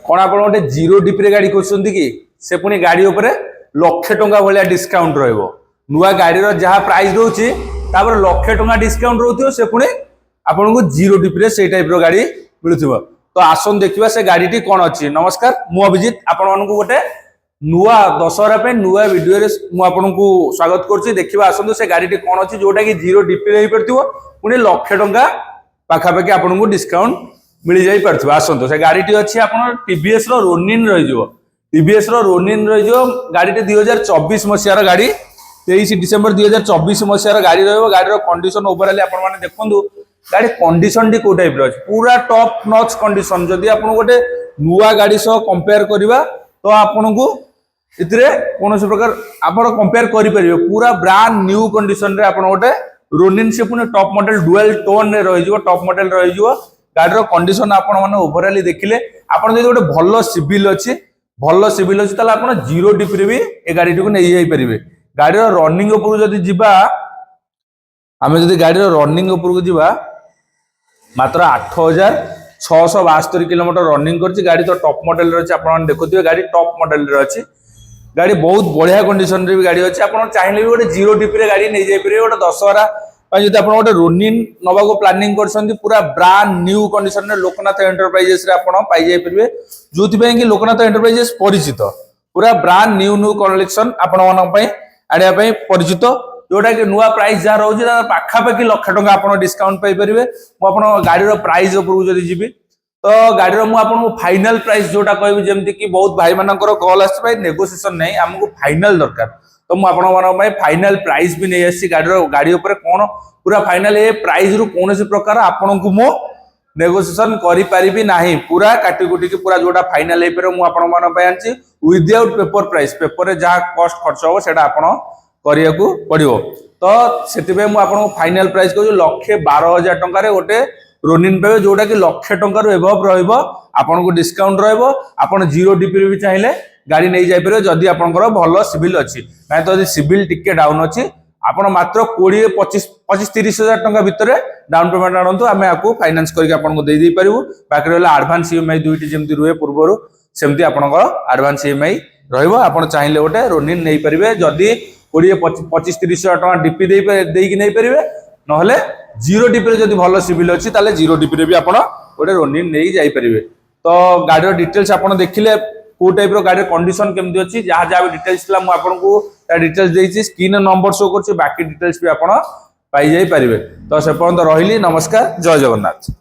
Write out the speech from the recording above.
कौन आप गोटे जीरो डीपी गाड़ी खोजुंट कि से पुणी गाड़ी उपर लक्षे टंका भाया डिस्काउंट नुआ गाड़ी जहाँ प्राइस रोचे लक्षे टंका डिस्काउंट रो से पुणी आपको जीरो डीपी से टाइप गाड़ी मिलू। तो आसन देखा से गाड़ी कौन अच्छी। नमस्कार मु अभिजीत आपण गोटे नुआ दशहरा नुआ वीडियो मुझे स्वागत करुच्ची। देखा आसतु से गाड़ी कौन अच्छी जोटा कि जीरो डीपी हो पार पुणी लक्षे टंका पाखापाखि आपको डिस्काउंट मिल जाई पार्थिव। आसतु से गाड़ी अच्छी आप टीवीएस रोनिन रही टीवीएस रोनिन रही गाड़ी 2024 मसीहार गाड़ी 23 डिसेम्बर 2024 मसीहार गाड़ी गाड़ी कंडीशन ओवरऑल आपने देखु गाड़ी कंडीशन टी को टाइप पूरा टॉप नॉच कंडीशन। जदि आप गोटे नुआ गाड़ी सह कंपेयर करवा तो आपन को इतरे कौन प्रकार आप कंपेयर करेंगे पूरा ब्रांड न्यू कंडीशन रे आप गोटे रोनिन से पुणी टॉप मॉडल डुअल टोन रे रही टॉप मॉडल रही गाड़ी कंडीशन आपण ओवरऑल देखिले आपन गोटे भल सिविल अच्छी भल सिविल अच्छी ताले आपन जीरो डीपी भी ए गाड़ी को नहीं जाई परिबे। गाड़ी रनिंग उपर जदि जिबा आमे जदि गाड़ी रनिंग उपर को जिबा मात्र 8672 किलोमीटर रनिंग करछि। गाड़ी तो टॉप मॉडल रे आपण देखुथिबे गाड़ी टॉप मॉडल रे अछि। गाड़ी बहुत बढ़िया कंडीशन रे भी गाड़ी अच्छी आप चाहिए भी गोटे जीरो डीपी रे गाड़ी नहीं जाई परिबे। गोटे दशहरा जब आप गोटे रोनिन नवा को प्लानिंग कर पूरा ब्रांड न्यू कंडीशन रे लोकनाथ एंटरप्राइजेस रे आपण पाई जाई परिबे जोथि पय कि लोकनाथ एंटरप्राइजेस परिचित पूरा ब्रांड न्यू न्यू कलेक्शन आपण मन पय आडिया पय परिचित जोटा कि नुआ प्राइस जहाँ रोचे पाखापाखि लक्षे टंका आप डिस्काउंट पाई परिबे। मु आपण गाड़ी प्राइस उपर जदि जीवी तो गाड़ी मुझे फाइनल प्राइस जोटा कहबी जमती कि बहुत भाई मानकर कॉल आसी नेगोशिएशन नहीं आमको फाइनल दरकार तो मुझे फाइनल प्राइस भी नहीं आसी गाड़ी उपर कौन पूरा फाइनल ए प्राइस रु कौन प्रकार आपन को मो नेगोशिएशन करि पारिबी नाही पूरा काटिकुटी की पूरा जोटा फाइनल हो पारे मुझे आनी विदाउट पेपर प्राइस पेपर रे जहाँ कॉस्ट खर्च हो सेटा आपन करिया को पड़ियो। तो सेतिबे मु आपन फाइनल प्राइस कहू 1,12,000 टंका रे गोटे रोनिन पाइबे जोटा कि लक्षे टंका एभव रहिबो आपन को डिस्काउंट रहिबो। आपन जीरो डीपी भी चाहिए गाड़ी नहीं जाई परिबे जदि आपनकर भल सिविल अछि नाही तो सिविल टिके डाउन अछि आपन मात्र 20-25-30,000 टंका भितर डाउन पेमेंट आनंतु आमे आपको फाइनेंस करके आपन को दे दे परिबो। बाकी रहला एडवांस ईएमआई दुईटी जेमति रुहे पूर्वरु सेमति आपनकर एडवांस ईएमआई रहइबो। आपन चाहिए गोटे रोनिन नहीं परिबे जदि 20-25-30,000 टंका डीपी दे कि नहीं परिबे नहले जीरो डीपी जदि भल सिविल अच्छी ताले जीरो डीपी भी आपड़ गोटे रोनिन नहीं जाई परिबे। तो गाड़ी डिटेल्स आपड़ देखिले को टाइप गाड़ी कंडीशन केमती अच्छी जहाँ जहाँ भी डिटेल्स था मुझे डिटेल्स देती स्क्रीन नंबर शो कर बाकी डिटेल्स भी आपड़ पाई जाई परिबे। तो से पर्यंत रही नमस्कार जय जगन्नाथ।